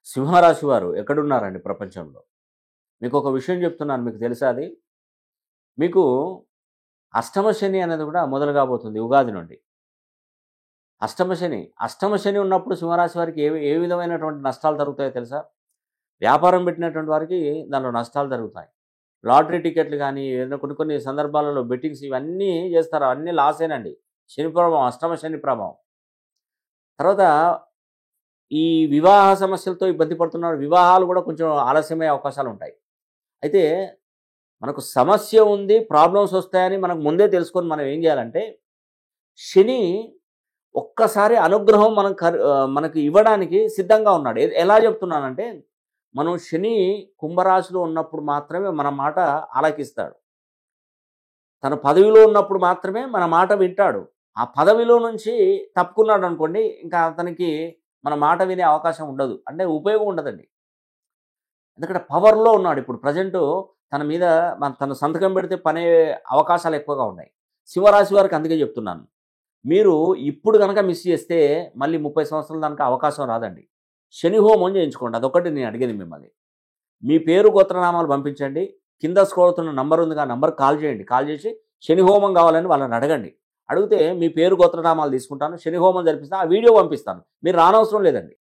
సింహరాశి వారు ఎక్కడున్నారండి ప్రపంచంలో? మీకొక విషయం చెప్తున్నాను, మీకు తెలుసా అది? మీకు అష్టమ శని అనేది కూడా మొదలు కాబోతుంది ఉగాది నుండి. అష్టమ శని ఉన్నప్పుడు సింహరాశి వారికి ఏ విధమైనటువంటి నష్టాలు జరుగుతాయో తెలుసా? వ్యాపారం పెట్టినటువంటి వారికి దానిలో నష్టాలు జరుగుతాయి. లాటరీ టికెట్లు గానీ, ఏదైనా కొన్ని కొన్ని సందర్భాలలో బెట్టింగ్స్ ఇవన్నీ చేస్తారు. అన్నీ లాసేనండి. శని ప్రభావం, అష్టమ శని ప్రభావం. తర్వాత ఈ వివాహ సమస్యలతో ఇబ్బంది పడుతున్నారు. వివాహాలు కూడా కొంచెం ఆలస్యమయ్యే అవకాశాలుంటాయి. అయితే మనకు సమస్య ఉంది, ప్రాబ్లమ్స్ వస్తాయని మనకు ముందే తెలుసుకొని మనం ఏం చేయాలంటే, శని ఒక్కసారి అనుగ్రహం మనకు ఇవ్వడానికి సిద్ధంగా ఉన్నాడు. ఎలా చెప్తున్నానంటే, మనం శని కుంభరాశిలో ఉన్నప్పుడు మాత్రమే మన మాట ఆలకిస్తాడు. తన పదవిలో ఉన్నప్పుడు మాత్రమే మన మాట వింటాడు. ఆ పదవిలో నుంచి తప్పుకున్నాడు అనుకోండి, ఇంకా అతనికి మన మాట వినే అవకాశం ఉండదు. అంటే ఉపయోగం ఉండదండి. ఎందుకంటే పవర్‌లో ఉన్నాడు. ఇప్పుడు ప్రెజెంటు తన మీద తను సంతకం పెడితే పనే అవకాశాలు ఎక్కువగా ఉన్నాయి. సింహరాశి వారికి అందుకే చెప్తున్నాను. మీరు ఇప్పుడు గనక మిస్ చేస్తే మళ్ళీ 30 సంవత్సరాల దాకా అవకాశం రాదండి. శని హోమం చేయించుకోండి. అదొక్కటి నేను అడిగేది మిమ్మల్ని. మీ పేరు, గోత్రనామాలు పంపించండి. కింద స్క్రోల్ అవుతున్న నంబర్ ఉందిగా, ఆ నంబర్‌కి కాల్ చేయండి. కాల్ చేసి శని హోమం కావాలని వాళ్ళని అడగండి. అడిగితే మీ పేరు, గోత్రనామాలు తీసుకుంటాను. శని హోమం జరిపిస్తాను. ఆ వీడియో పంపిస్తాను. మీరు రానవసరం లేదండి.